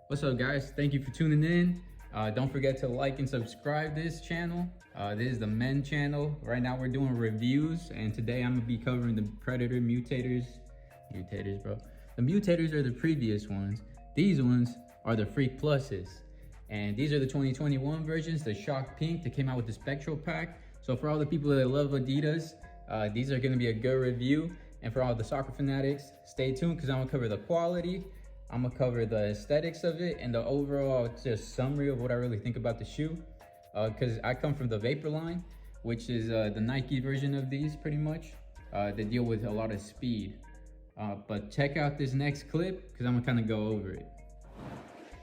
What's up, guys? Thank you for tuning in. Don't forget to like and subscribe this channel. This is the men channel. Right now we're doing reviews, and today I'm gonna be covering the Predator mutators. Mutators, bro. The mutators are the previous ones. These ones are the Freak Pluses. And these are the 2021 versions, the Shock Pink that came out with the Spectral Pack. So for all the people that love Adidas, these are gonna be a good review. And for all the soccer fanatics, stay tuned because I'm gonna cover the quality, I'm gonna cover the aesthetics of it, and the overall just summary of what I really think about the shoe. Because I come from the Vapor line, which is the Nike version of these pretty much. They deal with a lot of speed. But check out this next clip because I'm gonna kind of go over it.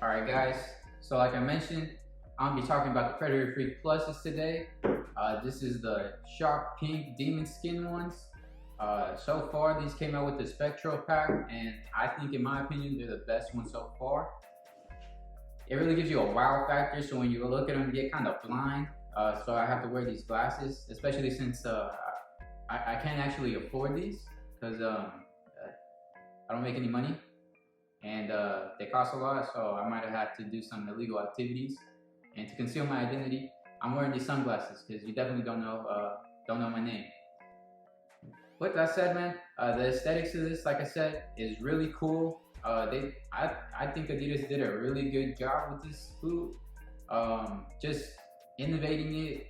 All right, guys. So like I mentioned, I'm gonna be talking about the Predator Freak Pluses today. This is the Shock Pink Demon Skin ones. So far, these came out with the Spectral Pack, and I think, in my opinion, they're the best ones so far. It really gives you a wow factor, so when you look at them, you get kind of blind. So I have to wear these glasses, especially since I can't actually afford these because I don't make any money, and they cost a lot. So I might have had to do some illegal activities, and to conceal my identity, I'm wearing these sunglasses because you definitely don't know my name. With that said, man, the aesthetics of this, like I said, is really cool. I think Adidas did a really good job with this boot. Just innovating it,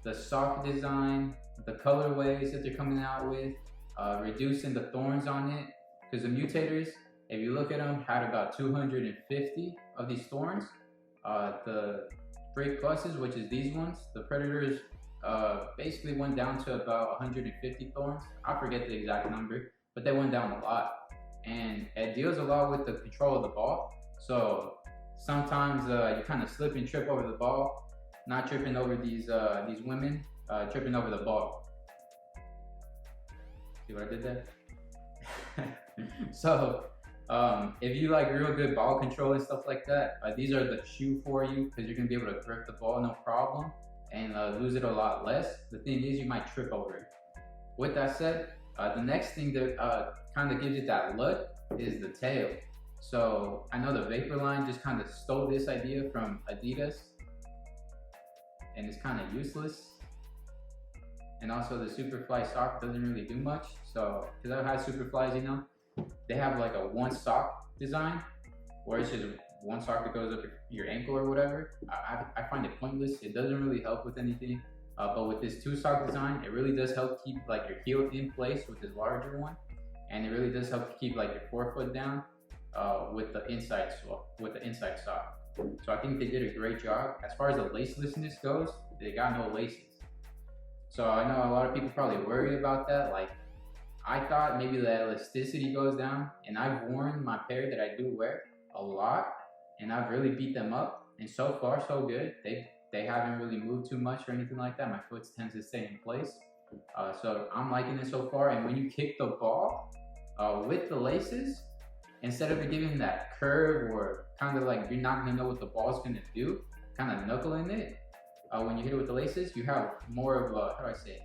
the sock design, the colorways that they're coming out with, reducing the thorns on it. Because the mutators, if you look at them, had about 250 of these thorns. The Freak Pluses, which is these ones, the Predators, basically went down to about 150 thorns. I forget the exact number, but they went down a lot. And it deals a lot with the control of the ball. So sometimes you kind of slip and trip over the ball, not tripping over these women, tripping over the ball. See what I did there? So if you like real good ball control and stuff like that, these are the shoe for you because you're gonna be able to grip the ball no problem and lose it a lot less. The thing is, you might trip over it. With that said, the next thing that kind of gives it that look is the tail. So I know the Vapor line just kind of stole this idea from Adidas, and it's kind of useless. And also the Superfly sock doesn't really do much. So, because I've had Superflies, you know, they have like a one sock design where it's just one sock that goes up your ankle or whatever. I find it pointless. It doesn't really help with anything. But with this two sock design, it really does help keep like your heel in place with this larger one, and it really does help keep like your forefoot down with the inside sock. So I think they did a great job. As far as the lacelessness goes, they got no laces. So I know a lot of people probably worry about that. Like, I thought maybe the elasticity goes down, and I've worn my pair that I do wear a lot, and I've really beat them up, and so far so good. They haven't really moved too much or anything like that. My foot tends to stay in place. So I'm liking it so far. And when you kick the ball with the laces, instead of it giving that curve or kind of like you're not gonna know what the ball's gonna do, kind of knuckling it, when you hit it with the laces, you have more of a, how do I say it?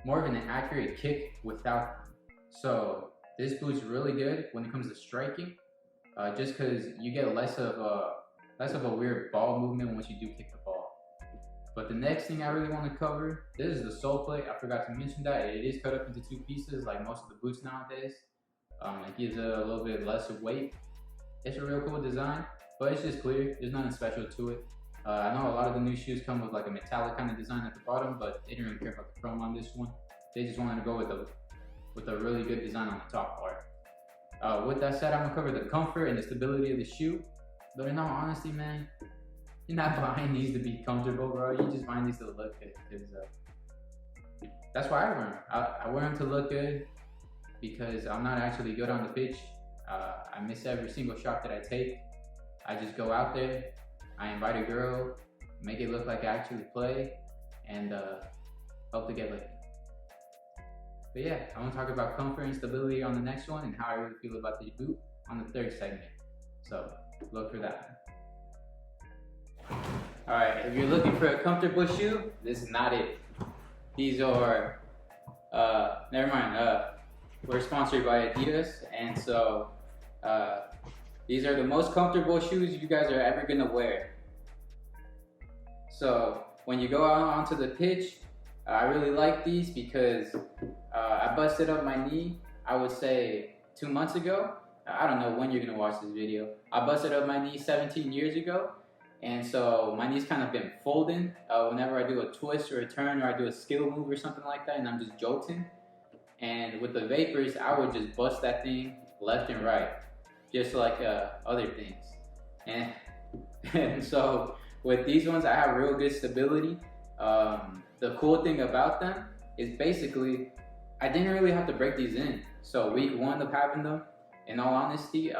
More of an accurate kick without them. So this boot's really good when it comes to striking, just because you get less of a weird ball movement once you do kick the ball. But the next thing I really want to cover, this is the sole plate. I forgot to mention that it is cut up into two pieces like most of the boots nowadays. It gives it a little bit less of weight. It's a real cool design, but it's just clear. There's nothing special to it. I know a lot of the new shoes come with like a metallic kind of design at the bottom, but they didn't really care about the chrome on this one. They just wanted to go with a really good design on the top part. With that said, I'm gonna cover the comfort and the stability of the shoe. But in all honesty, man, you're not buying these to be comfortable, bro. You're just buying these to look good. Because that's why I wear them. I wear them to look good because I'm not actually good on the pitch. I miss every single shot that I take. I just go out there, I invite a girl, make it look like I actually play, and hope to get laid. But yeah, I want to talk about comfort and stability on the next one and how I really feel about the boot on the third segment. So look for that. Alright, if you're looking for a comfortable shoe, this is not it. These are, never mind, we're sponsored by Adidas, and so These are the most comfortable shoes you guys are ever gonna wear. So when you go out onto the pitch, I really like these because I busted up my knee, I would say 2 months ago. I don't know when you're gonna watch this video. I busted up my knee 17 years ago, and so my knee's kind of been folding whenever I do a twist or a turn or I do a skill move or something like that, and I'm just jolting. And with the Vapors, I would just bust that thing left and right, just like other things. And so with these ones, I have real good stability. The cool thing about them is basically I didn't really have to break these in. So week 1 of having them, in all honesty,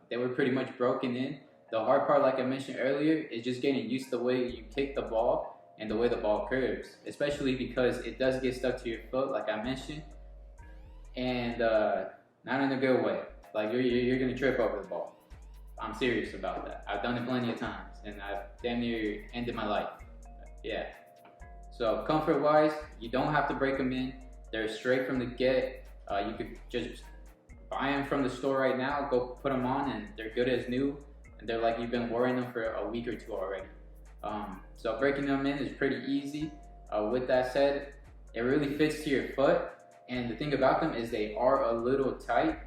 they were pretty much broken in. The hard part, like I mentioned earlier, is just getting used to the way you kick the ball and the way the ball curves, especially because it does get stuck to your foot, like I mentioned, and not in a good way. Like you're gonna trip over the ball. I'm serious about that. I've done it plenty of times, and I've damn near ended my life. Yeah. So comfort-wise, you don't have to break them in. They're straight from the get. You could just buy them from the store right now, go put them on, and they're good as new. And they're like you've been wearing them for a week or 2 already. So breaking them in is pretty easy. With that said, it really fits to your foot. And the thing about them is they are a little tight.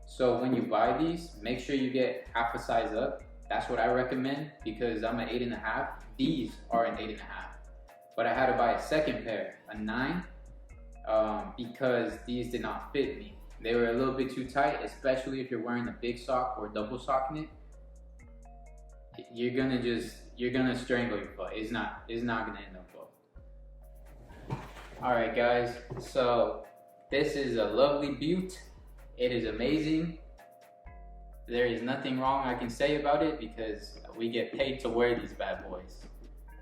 So when you buy these, make sure you get half a size up. That's what I recommend because I'm an 8.5. These are an 8.5. But I had to buy a second pair, a 9, because these did not fit me. They were a little bit too tight, especially if you're wearing a big sock or double socking it. You're gonna strangle your foot. It's not gonna end up well. Alright guys, so this is a lovely beaut. It is amazing. There is nothing wrong I can say about it because we get paid to wear these bad boys.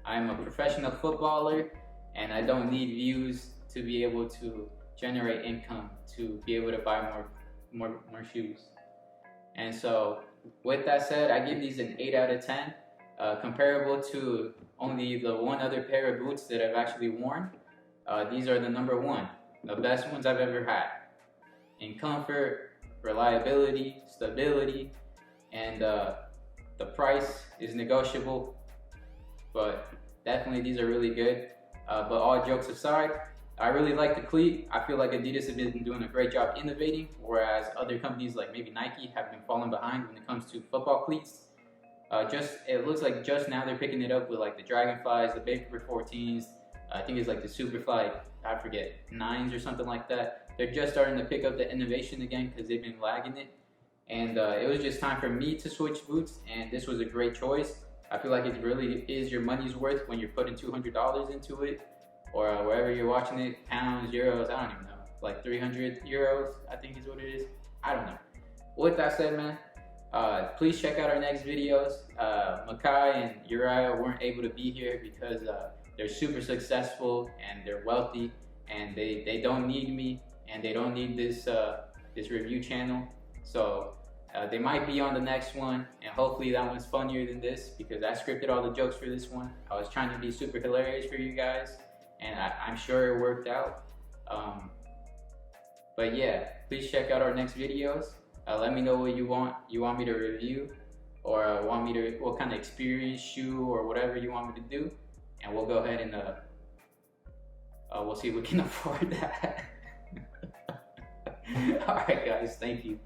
I'm a professional footballer and I don't need views to be able to generate income to be able to buy more shoes. And so with that said, I give these an 8 out of 10, comparable to only the one other pair of boots that I've actually worn. These are the number 1, the best ones I've ever had. In comfort, reliability, stability, and the price is negotiable, but definitely these are really good. But all jokes aside, I really like the cleat. I feel like Adidas have been doing a great job innovating, whereas other companies like maybe Nike have been falling behind when it comes to football cleats. It looks like just now they're picking it up with like the Dragonflies, the Vapor 14s, I think it's like the Superfly, I forget, 9s or something like that. They're just starting to pick up the innovation again because they've been lagging it. And it was just time for me to switch boots, and this was a great choice. I feel like it really is your money's worth when you're putting $200 into it, or wherever you're watching it, pounds, euros, I don't even know, like 300 euros, I think is what it is. I don't know. With that said, man, please check out our next videos. Makhai and Uriah weren't able to be here because they're super successful and they're wealthy, and they don't need me, and they don't need this this review channel. So they might be on the next one, and hopefully that one's funnier than this because I scripted all the jokes for this one. I was trying to be super hilarious for you guys, and I'm sure it worked out. But yeah, please check out our next videos. Let me know what you want me to review, or what kind of experience, shoe, or whatever you want me to do, and we'll go ahead and we'll see if we can afford that. All right, guys, thank you.